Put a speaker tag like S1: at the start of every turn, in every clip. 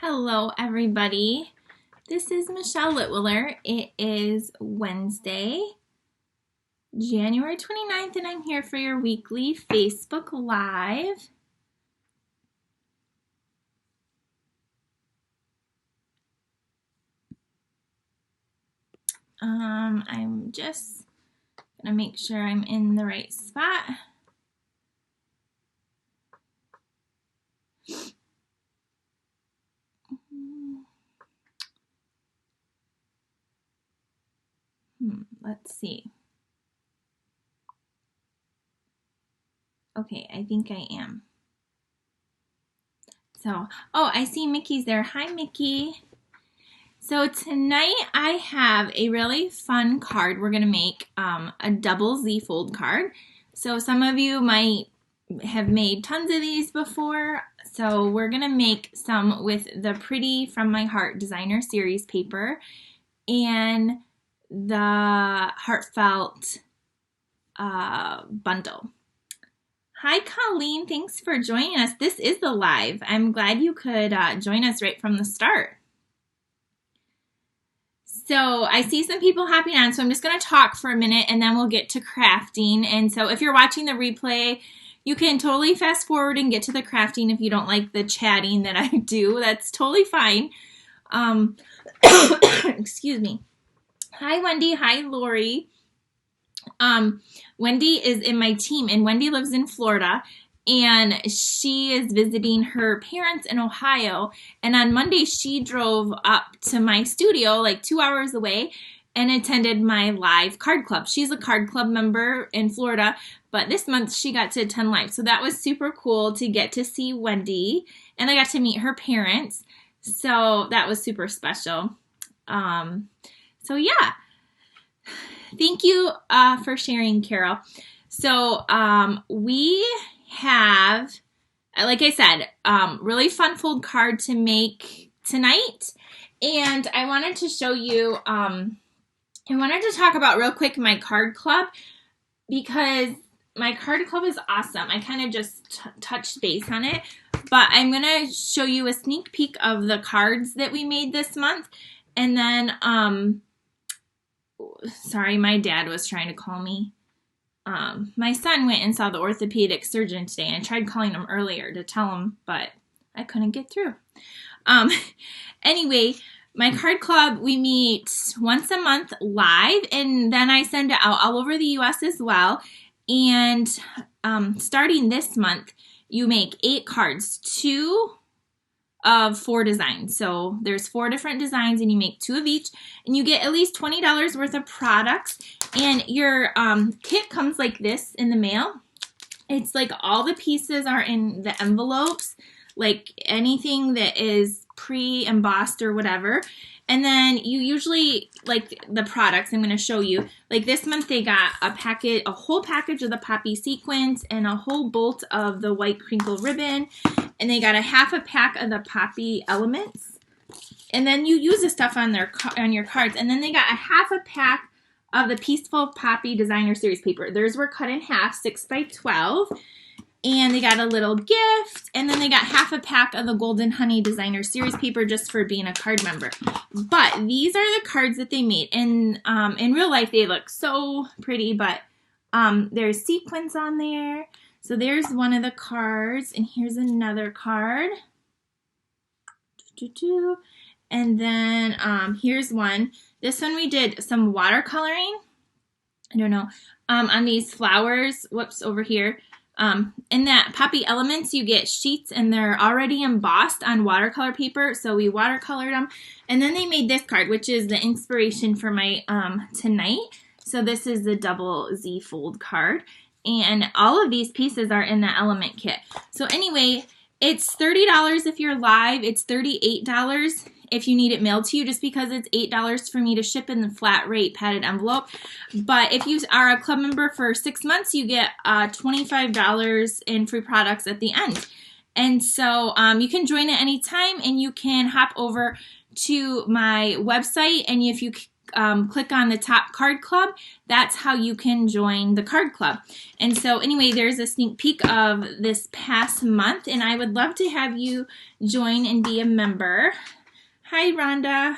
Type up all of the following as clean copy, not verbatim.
S1: Hello, everybody. This is Michelle Litwiller. It is Wednesday, January 29th, and I'm here for your weekly Facebook Live. I'm just going to make sure I'm in the right spot. Let's see. Okay, I think I am. So, oh, I see Mickey's there. Hi, Mickey. So tonight I have a really fun card. We're going to make a double Z fold card. So some of you might have made tons of these before. So we're going to make some with the Pretty From My Heart Designer Series paper and the Heartfelt bundle. Hi, Colleen. Thanks for joining us. This is the live. I'm glad you could join us right from the start. So I see some people hopping on, so I'm just going to talk for a minute and then we'll get to crafting. And so if you're watching the replay, you can totally fast forward and get to the crafting if you don't like the chatting that I do. That's totally fine. Excuse me. Hi, Wendy. Hi, Lori. Wendy is in my team, and Wendy lives in Florida, and she is visiting her parents in Ohio. And on Monday, she drove up to my studio like 2 hours away and attended my live card club. She's a card club member in Florida, but this month she got to attend live. So that was super cool to get to see Wendy, and I got to meet her parents. So that was super special. So yeah. Thank you for sharing, Carol. So we have, like I said, really fun fold card to make tonight. And I wanted to show you, I wanted to talk about real quick my card club, because my card club is awesome. I kind of just touched base on it, but I'm going to show you a sneak peek of the cards that we made this month. And then, sorry, my dad was trying to call me. My son went and saw the orthopedic surgeon today, and I tried calling him earlier to tell him, but I couldn't get through. Anyway, my card club, we meet once a month live, and then I send it out all over the U.S. as well. And starting this month, you make 8 cards, 2 of 4 designs. So there's 4 different designs, and you make 2 of each, and you get at least $20 worth of products. And your kit comes like this in the mail. It's like all the pieces are in the envelopes, like anything that is pre-embossed or whatever. And then you usually, like the products I'm going to show you, like this month they got a whole package of the poppy sequins and a whole bolt of the white crinkle ribbon. And they got a half a pack of the poppy elements. And then you use the stuff on your cards. And then they got a half a pack of the Peaceful Poppy Designer Series paper. Theirs were cut in half, 6 by 12. And they got a little gift. And then they got half a pack of the Golden Honey Designer Series paper just for being a card member. But these are the cards that they made. And in real life, they look so pretty. But there's sequins on there. So there's one of the cards. And here's another card. And then here's one. This one we did some watercoloring. I don't know. On these flowers. Whoops, over here. In that Poppy Elements, you get sheets, and they're already embossed on watercolor paper. So we watercolored them. And then they made this card, which is the inspiration for my tonight. So this is the double Z fold card. And all of these pieces are in the element kit. So anyway, it's $30 if you're live. It's $38 if you need it mailed to you, just because it's $8 for me to ship in the flat rate padded envelope. But if you are a club member for 6 months, you get $25 in free products at the end. And so you can join at any time, and you can hop over to my website, and if you click on the top card club, that's how you can join the card club. And so anyway, there's a sneak peek of this past month, and I would love to have you join and be a member. Hi, Rhonda.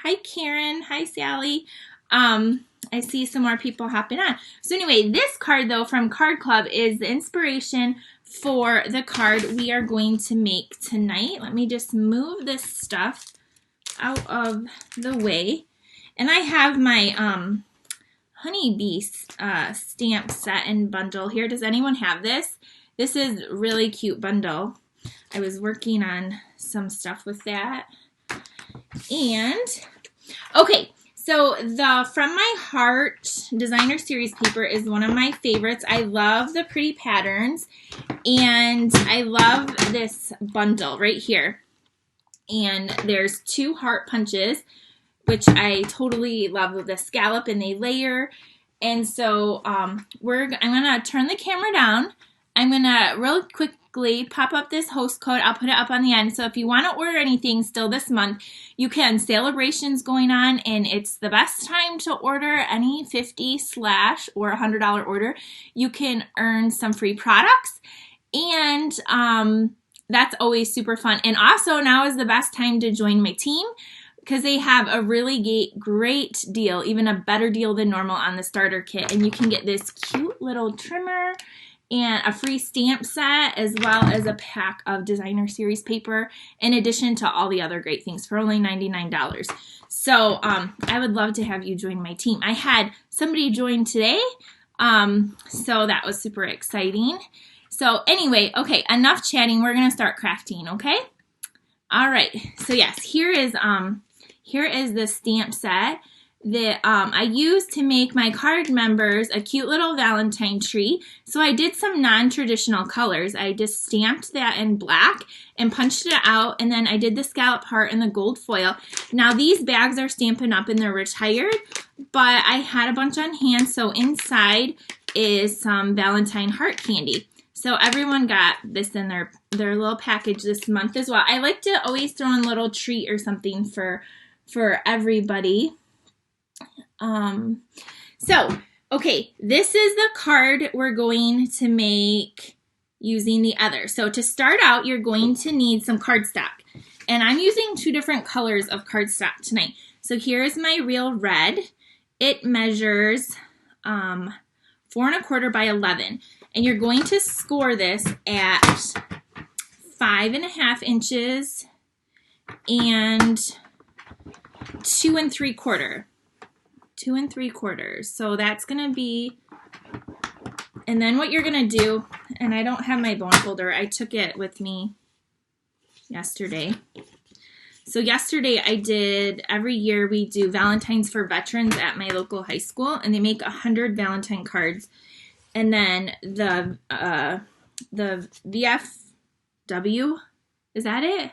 S1: Hi, Karen. Hi, Sally. I see some more people hopping on. So anyway, this card though from Card Club is the inspiration for the card we are going to make tonight. Let me just move this stuff out of the way. And I have my honeybee stamp set and bundle here. Does anyone have this? This is a really cute bundle. I was working on some stuff with that. And okay, so the From My Heart Designer Series paper is one of my favorites. I love the pretty patterns, and I love this bundle right here. And there's 2 heart punches, which I totally love with the scallop, and they layer. And so I'm going to turn the camera down. I'm going to real quickly pop up this host code. I'll put it up on the end. So if you want to order anything still this month, you can. Celebration's going on, and it's the best time to order any $50 or $100 order. You can earn some free products, and that's always super fun. And also now is the best time to join my team, because they have a really great deal, even a better deal than normal on the starter kit. And you can get this cute little trimmer and a free stamp set, as well as a pack of designer series paper, in addition to all the other great things for only $99. So I would love to have you join my team. I had somebody join today, so that was super exciting. So anyway, okay, enough chatting. We're gonna start crafting, okay? All right. So yes, here is the stamp set that I used to make my card members a cute little Valentine tree. So I did some non-traditional colors. I just stamped that in black and punched it out, and then I did the scallop heart and the gold foil. Now these bags are Stampin' Up and they're retired, but I had a bunch on hand, so inside is some Valentine heart candy. So everyone got this in their little package this month as well. I like to always throw in a little treat or something for everybody. So, okay, this is the card we're going to make using the other. So to start out, you're going to need some cardstock. And I'm using 2 different colors of cardstock tonight. So here's my real red. It measures 4 1/4 by 11. And you're going to score this at 5.5 inches and 2 3/4. 2 3/4. So that's going to be, and then what you're going to do, and I don't have my bone folder. I took it with me yesterday. So yesterday I did, every year we do Valentine's for veterans at my local high school, and they make 100 Valentine cards. And then the VFW, is that it?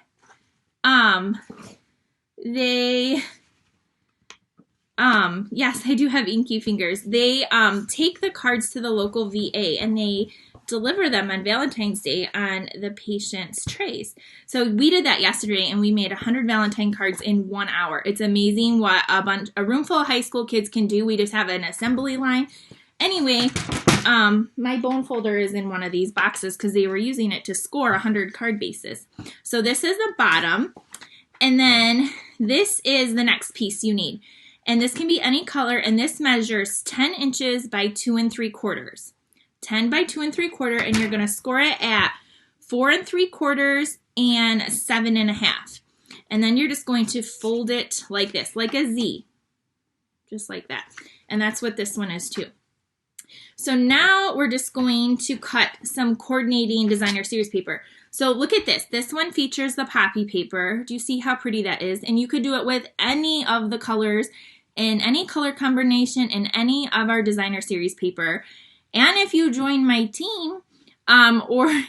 S1: Yes, I do have inky fingers. They take the cards to the local VA, and they deliver them on Valentine's Day on the patient's trays. So we did that yesterday, and we made 100 Valentine cards in 1 hour. It's amazing what a room full of high school kids can do. We just have an assembly line. Anyway, my bone folder is in one of these boxes because they were using it to score 100 card bases. So this is the bottom, and then this is the next piece you need. And this can be any color, and this measures 10 inches by 2 3/4. 10 by 2 3/4, and you're going to score it at 4 3/4 and 7.5. And then you're just going to fold it like this, like a Z, just like that. And that's what this one is too. So now we're just going to cut some coordinating designer series paper. So look at this. This one features the poppy paper. Do you see how pretty that is? And you could do it with any of the colors in any color combination in any of our designer series paper. And if you join my team, and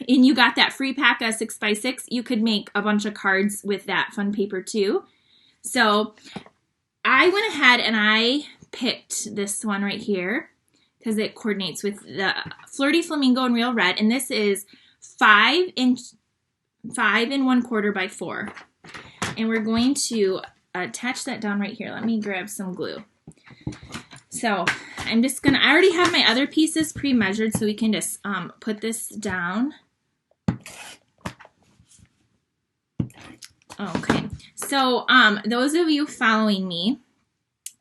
S1: you got that free pack of 6x6, you could make a bunch of cards with that fun paper too. So I went ahead and I picked this one right here because it coordinates with the Flirty Flamingo in Real Red, and this is 5 1/4 by 4. And we're going to attach that down right here. Let me grab some glue. So I'm just gonna, I already have my other pieces pre-measured, so we can just put this down. Okay, so those of you following me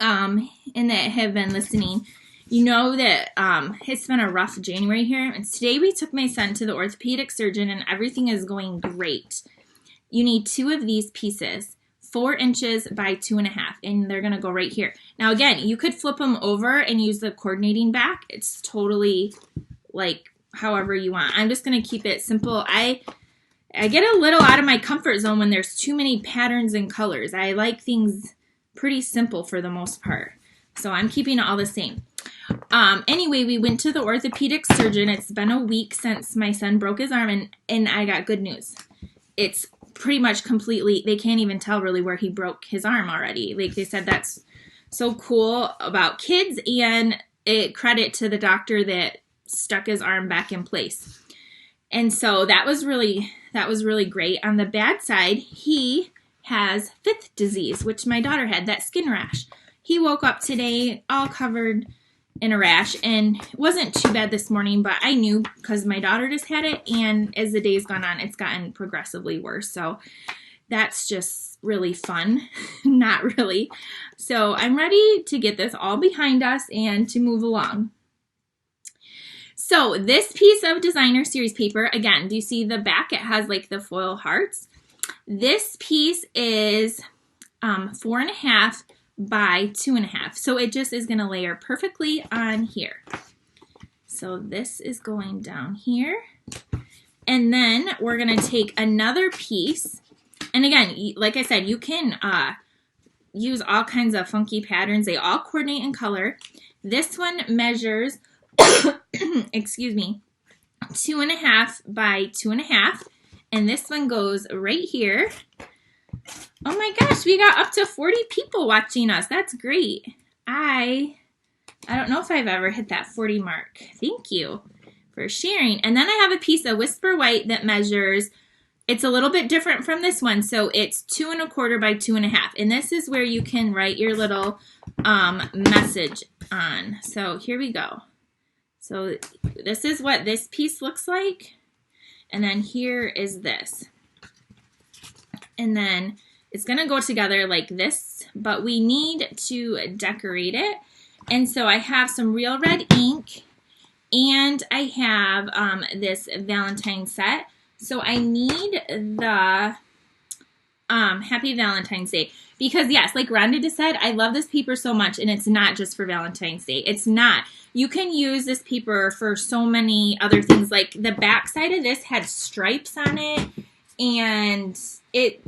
S1: and that have been listening, you know that it's been a rough January here, and today we took my son to the orthopedic surgeon and everything is going great. You need 2 of these pieces, 4 inches by 2.5, and they're gonna go right here. Now again, you could flip them over and use the coordinating back. It's totally like however you want. I'm just gonna keep it simple. I get a little out of my comfort zone when there's too many patterns and colors. I like things pretty simple for the most part. So I'm keeping it all the same. Anyway, we went to the orthopedic surgeon. It's been a week since my son broke his arm, and I got good news. It's pretty much completely, they can't even tell really where he broke his arm already. Like they said, that's so cool about kids, and it credit to the doctor that stuck his arm back in place. And so that was really great. On the bad side, he has fifth disease, which my daughter had, that skin rash. He woke up today all covered in a rash, and it wasn't too bad this morning, but I knew because my daughter just had it, and as the day's gone on, it's gotten progressively worse. So that's just really fun. Not really. So I'm ready to get this all behind us and to move along. So this piece of designer series paper, again, do you see the back? It has like the foil hearts. This piece is 4.5 by 2.5. So it just is going to layer perfectly on here. So this is going down here. And then we're going to take another piece. And again, like I said, you can use all kinds of funky patterns. They all coordinate in color. This one measures, excuse me, 2.5 by 2.5. And this one goes right here. Oh my gosh, we got up to 40 people watching us. That's great. I don't know if I've ever hit that 40 mark. Thank you for sharing. And then I have a piece of Whisper White that measures, it's a little bit different from this one. So it's 2.25 by 2.5. And this is where you can write your little message on. So here we go. So this is what this piece looks like. And then here is this. And then it's going to go together like this, but we need to decorate it. And so I have some real red ink, and I have this Valentine set. So I need the Happy Valentine's Day. Because yes, like Rhonda just said, I love this paper so much, and it's not just for Valentine's Day. It's not. You can use this paper for so many other things. Like the back side of this had stripes on it, and it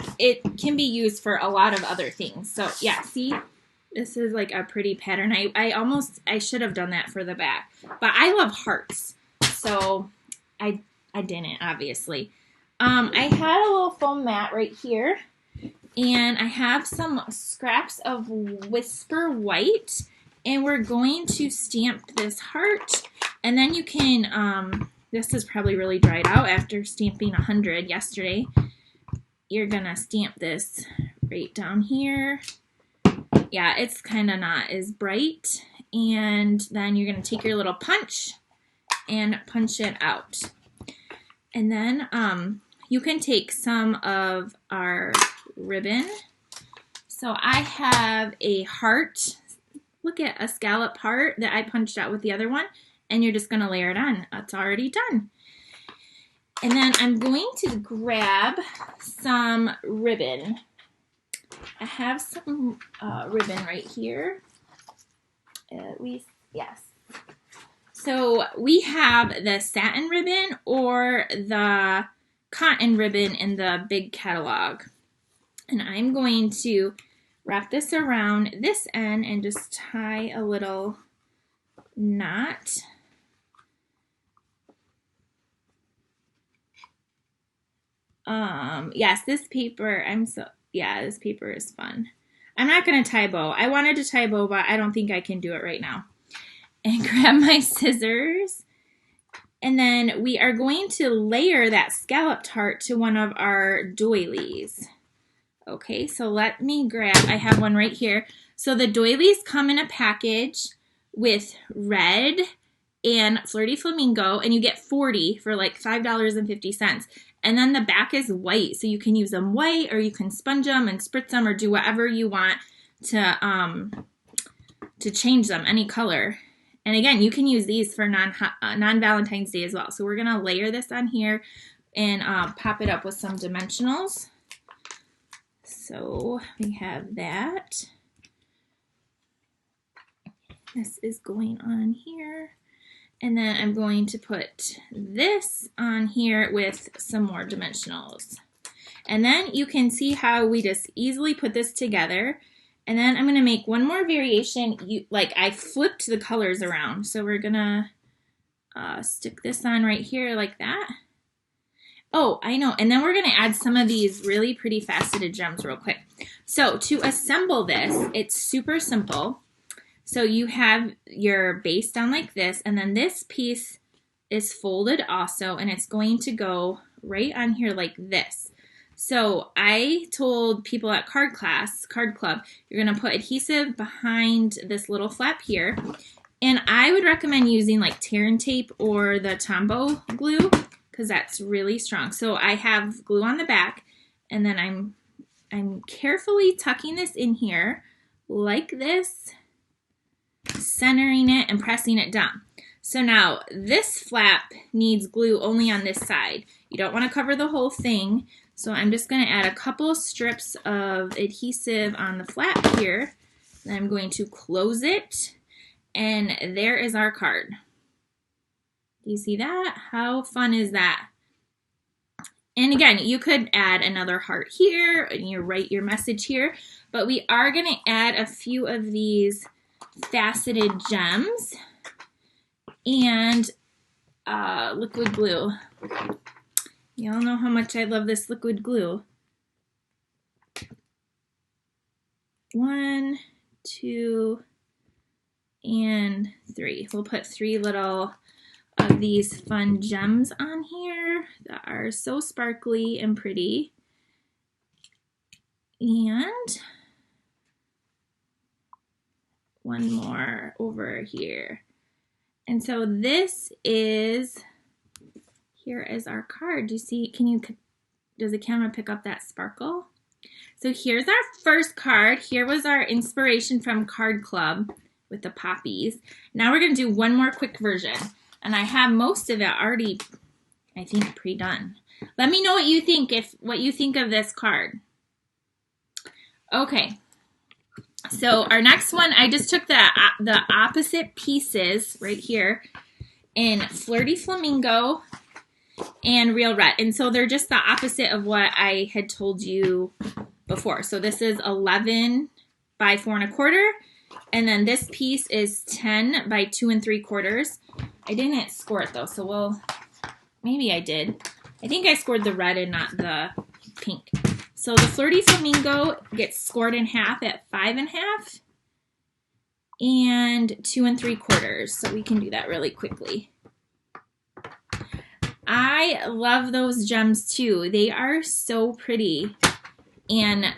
S1: can be used for a lot of other things. So yeah, see, this is like a pretty pattern. I should have done that for the back, but I love hearts, so I didn't, obviously. I had a little foam mat right here, and I have some scraps of Whisper White, and we're going to stamp this heart, and then you can, this is probably really dried out after stamping 100 yesterday. You're gonna stamp this right down here. Yeah, it's kind of not as bright. And then you're gonna take your little punch and punch it out. And then you can take some of our ribbon. So I have a heart. Look at a scallop heart that I punched out with the other one. And you're just gonna layer it on. It's already done. And then I'm going to grab some ribbon. I have some ribbon right here. Yes. So we have the satin ribbon or the cotton ribbon in the big catalog. And I'm going to wrap this around this end and just tie a little knot. Yes, this paper, this paper is fun. I'm not going to tie a bow. I wanted to tie a bow, but I don't think I can do it right now. And grab my scissors. And then we are going to layer that scalloped heart to one of our doilies. Okay, so let me grab, I have one right here. So the doilies come in a package with red and Flirty Flamingo, and you get 40 for like $5.50. And then the back is white, so you can use them white, or you can sponge them and spritz them, or do whatever you want to change them, any color. And again, you can use these for non-Valentine's Day as well. So we're gonna layer this on here and pop it up with some dimensionals. So we have that. This is going on here. And then I'm going to put this on here with some more dimensionals. And then you can see how we just easily put this together. And then I'm going to make one more variation. Like I flipped the colors around. So we're going to stick this on right here like that. Oh, I know. And then we're going to add some of these really pretty faceted gems real quick. So to assemble this, it's super simple. So you have your base down like this, and then this piece is folded also, and it's going to go right on here like this. So I told people at Card Club, you're going to put adhesive behind this little flap here. And I would recommend using like tear and tape or the Tombow glue, because that's really strong. So I have glue on the back, and then I'm carefully tucking this in here like this, centering it and pressing it down. So now this flap needs glue only on this side. You don't want to cover the whole thing. So I'm just going to add a couple strips of adhesive on the flap here. Then I'm going to close it, and there is our card. Do you see that? How fun is that? And again, you could add another heart here and you write your message here, but we are going to add a few of these faceted gems and liquid glue. Y'all know how much I love this liquid glue. 1, 2, and 3. We'll put 3 little of these fun gems on here that are so sparkly and pretty. And one more over here. And so this is, here is our card. Do you see, does the camera pick up that sparkle? So here's our first card. Here was our inspiration from Card Club with the poppies. Now we're gonna do one more quick version. And I have most of it already, I think, pre-done. Let me know what you think, what you think of this card. Okay. So our next one, I just took the opposite pieces right here in Flirty Flamingo and Real Red. And so they're just the opposite of what I had told you before. So this is 11 by 4 1/4. And then this piece is 10 by 2 3/4. I didn't score it though, so maybe I did. I think I scored the red and not the pink. So the Flirty Flamingo gets scored in half at 5 1/2 and 2 3/4. So we can do that really quickly. I love those gems too. They are so pretty, and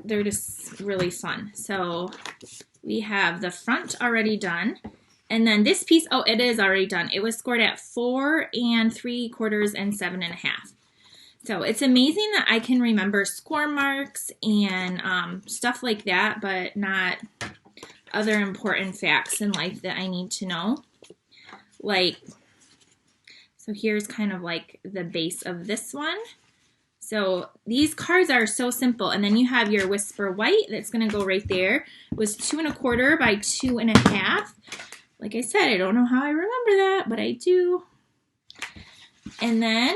S1: they're just really fun. So we have the front already done. And then this piece, oh, it is already done. It was scored at 4 3/4 and 7 1/2. So it's amazing that I can remember score marks and stuff like that, but not other important facts in life that I need to know. Like, so here's kind of like the base of this one. So these cards are so simple. And then you have your Whisper White that's going to go right there. It was 2 1/4 by 2 1/2. Like I said, I don't know how I remember that, but I do. And then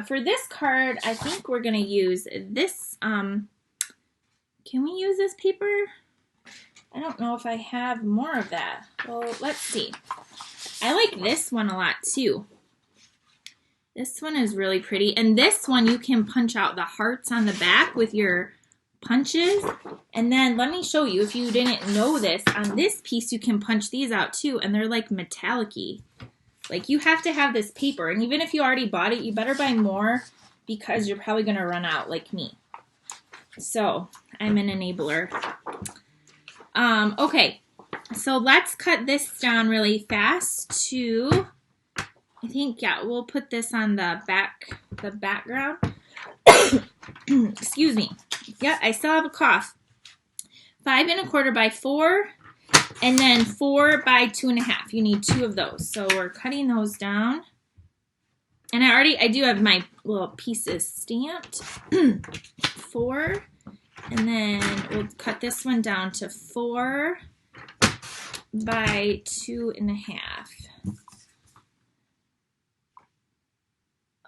S1: for this card, I think we're going to use this. Can we use this paper? I don't know if I have more of that. Well, let's see. I like this one a lot too. This one is really pretty. And this one, you can punch out the hearts on the back with your punches. And then let me show you, if you didn't know this, on this piece, you can punch these out too. And they're like metallic-y. Like, you have to have this paper. And even if you already bought it, you better buy more because you're probably going to run out like me. So I'm an enabler. Okay, so let's cut this down really fast to, I think, yeah, we'll put this on the background. Excuse me. Yeah, I still have a cough. 5 1/4 by 4, and then 4 by 2 1/2. You need 2 of those. So we're cutting those down. And I do have my little pieces stamped. 4, and then we'll cut this one down to 4 by 2 1/2.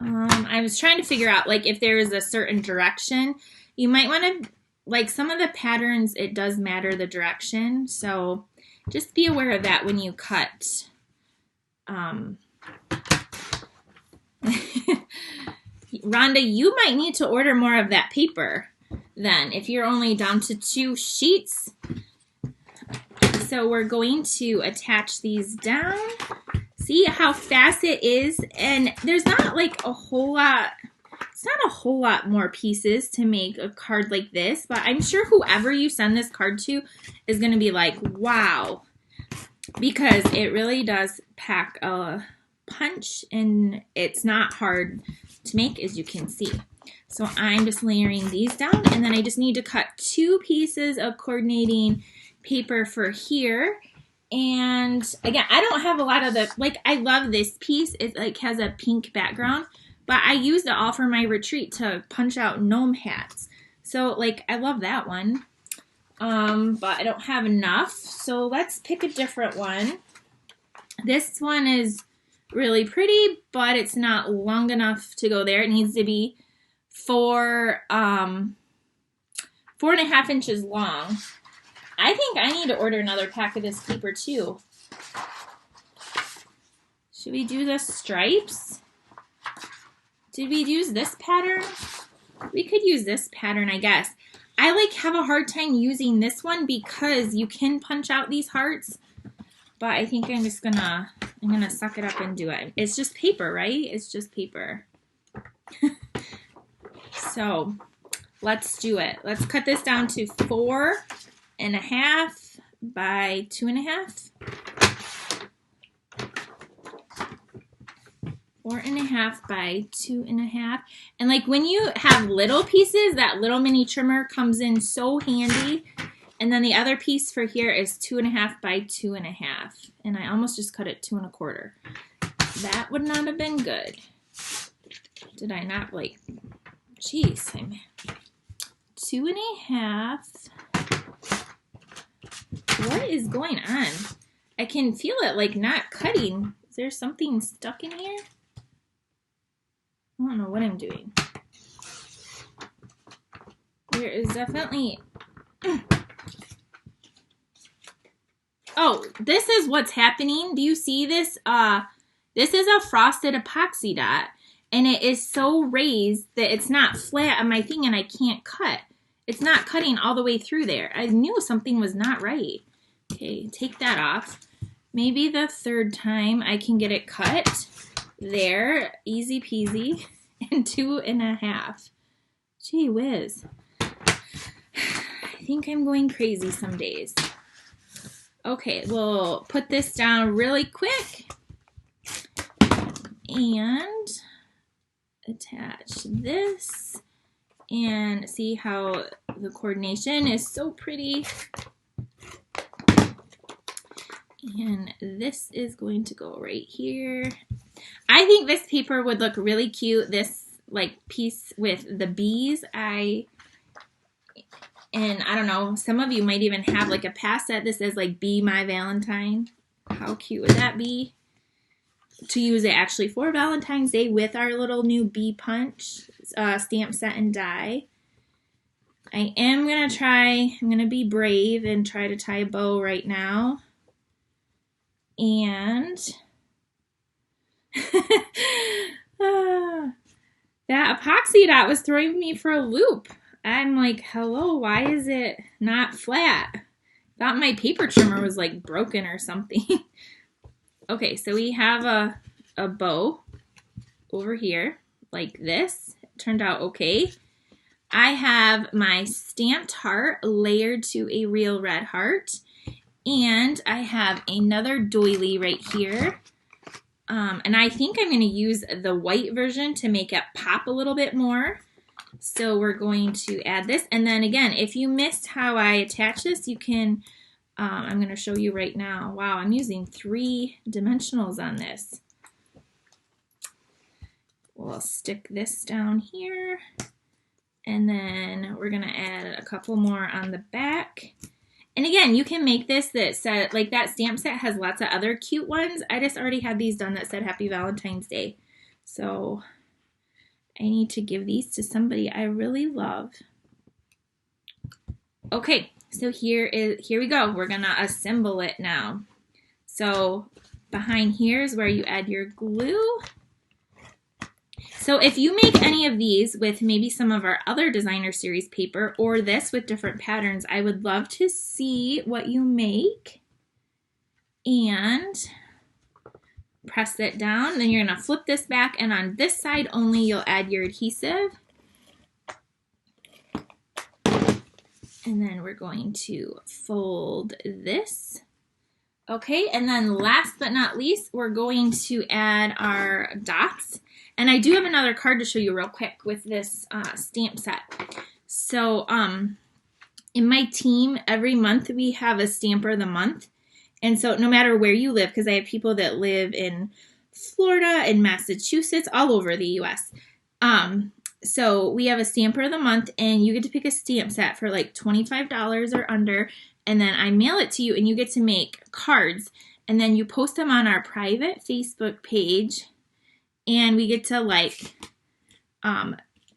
S1: I was trying to figure out, like, if there is a certain direction. You might want to, like, some of the patterns, it does matter the direction. So just be aware of that when you cut. Rhonda, you might need to order more of that paper then, if you're only down to 2 sheets. So we're going to attach these down. See how fast it is? And there's not like a whole lot, it's not a whole lot more pieces to make a card like this, but I'm sure whoever you send this card to is going to be like, wow, because it really does pack a punch, and it's not hard to make, as you can see. So I'm just layering these down, and then I just need to cut 2 pieces of coordinating paper for here. And again, I don't have a lot of the, like, I love this piece. It like has a pink background, but I used it all for my retreat to punch out gnome hats. So like, I love that one. But I don't have enough. So let's pick a different one. This one is really pretty, but it's not long enough to go there. It needs to be 4 1/2 inches long. I think I need to order another pack of this paper too. Should we do the stripes? Did we use this pattern? We could use this pattern, I guess. I like have a hard time using this one because you can punch out these hearts, but I think I'm gonna suck it up and do it. It's just paper, right? It's just paper. So let's do it. Let's cut this down to 4 1/2 by 2 1/2. 4 1/2 by 2 1/2. And like when you have little pieces, that little mini trimmer comes in so handy. And then the other piece for here is 2 1/2 by 2 1/2. And I almost just cut it 2 1/4. That would not have been good. Did I not, like, geez, I'm 2 1/2. What is going on? I can feel it like not cutting. Is there something stuck in here? I don't know what I'm doing. There is definitely... Oh, this is what's happening. Do you see this? This is a frosted epoxy dot, and it is so raised that it's not flat on my thing and I can't cut. It's not cutting all the way through there. I knew something was not right. Okay, take that off. Maybe the third time I can get it cut. There, easy peasy, and 2 1/2. Gee whiz. I think I'm going crazy some days. Okay, we'll put this down really quick and attach this. And see how the coordination is so pretty. And this is going to go right here. I think this paper would look really cute, this like piece with the bees. And I don't know, some of you might even have like a pass set that says like Be My Valentine. How cute would that be? To use it actually for Valentine's Day with our little new bee punch stamp set and die. I am going to try, I'm going to be brave and try to tie a bow right now. And that epoxy dot was throwing me for a loop. I'm like, hello, why is it not flat? Thought my paper trimmer was like broken or something. Okay, so we have a bow over here like this. It turned out okay. I have my stamped heart layered to a real red heart. And I have another doily right here. And I think I'm going to use the white version to make it pop a little bit more. So we're going to add this. And then again, if you missed how I attach this, you can, I'm going to show you right now. Wow, I'm using 3 dimensionals on this. We'll stick this down here. And then we're going to add a couple more on the back. And again, you can make this that said, like that stamp set has lots of other cute ones. I just already had these done that said Happy Valentine's Day. So I need to give these to somebody I really love. Okay, so here we go. We're gonna assemble it now. So behind here is where you add your glue. So if you make any of these with maybe some of our other designer series paper or this with different patterns, I would love to see what you make. And press it down. Then you're going to flip this back, and on this side only you'll add your adhesive. And then we're going to fold this. Okay, and then last but not least, we're going to add our dots. And I do have another card to show you real quick with this stamp set. So in my team, every month we have a Stamper of the Month. And so no matter where you live, because I have people that live in Florida and Massachusetts, all over the U.S. So we have a Stamper of the Month, and you get to pick a stamp set for like $25 or under. And then I mail it to you, and you get to make cards. And then you post them on our private Facebook page. And we get to like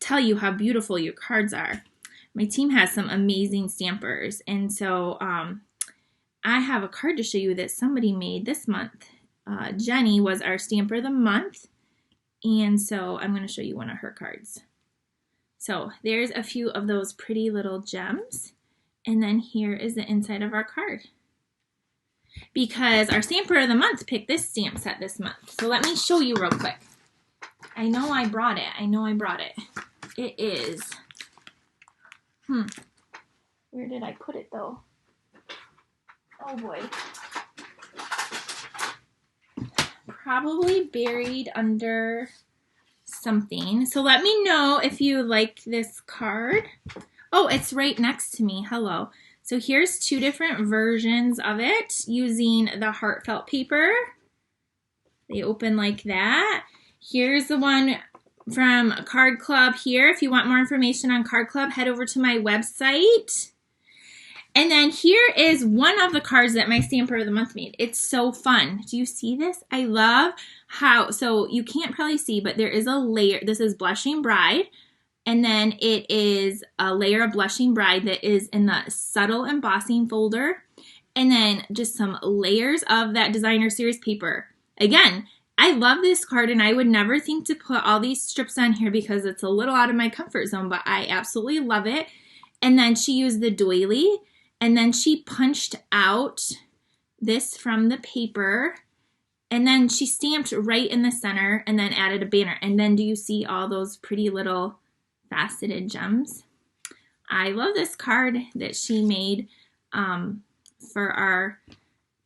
S1: tell you how beautiful your cards are. My team has some amazing stampers. And so I have a card to show you that somebody made this month. Jenny was our Stamper of the Month. And so I'm going to show you one of her cards. So there's a few of those pretty little gems. And then here is the inside of our card. Because our Stamper of the Month picked this stamp set this month. So let me show you real quick. I know I brought it. It is, where did I put it though? Oh boy. Probably buried under something. So let me know if you like this card. Oh, it's right next to me. Hello. So here's 2 different versions of it using the heartfelt paper. They open like that. Here's the one from Card Club here. If you want more information on Card Club, head over to my website. And then here is one of the cards that my Stamper of the Month made. It's so fun. Do you see this? I love how, so you can't probably see, but there is a layer. This is Blushing Bride. And then it is a layer of Blushing Bride that is in the subtle embossing folder. And then just some layers of that designer series paper. Again, I love this card, and I would never think to put all these strips on here because it's a little out of my comfort zone, but I absolutely love it. And then she used the doily, and then she punched out this from the paper, and then she stamped right in the center and then added a banner. And then do you see all those pretty little faceted gems? I love this card that she made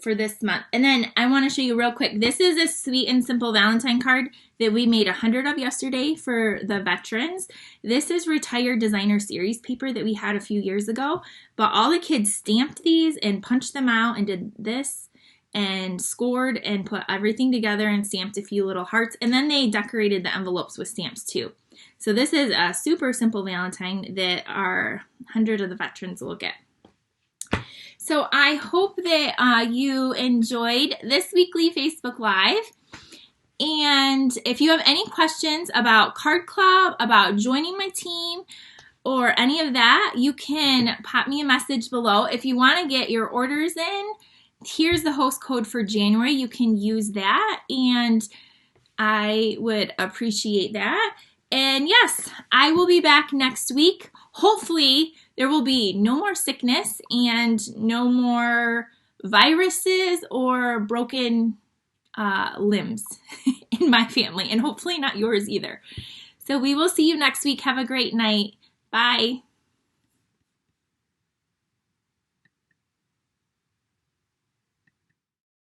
S1: for this month. And then I want to show you real quick. This is a Sweet and Simple Valentine card that we made 100 of yesterday for the veterans. This is retired designer series paper that we had a few years ago, but all the kids stamped these and punched them out and did this and scored and put everything together and stamped a few little hearts, and then they decorated the envelopes with stamps too. So this is a super simple Valentine that our 100 of the veterans will get. So I hope that you enjoyed this weekly Facebook Live. And if you have any questions about Card Club, about joining my team, or any of that, you can pop me a message below. If you want to get your orders in, here's the host code for January. You can use that, and I would appreciate that. And yes, I will be back next week. Hopefully, there will be no more sickness and no more viruses or broken limbs in my family, and hopefully not yours either. So we will see you next week. Have a great night. Bye.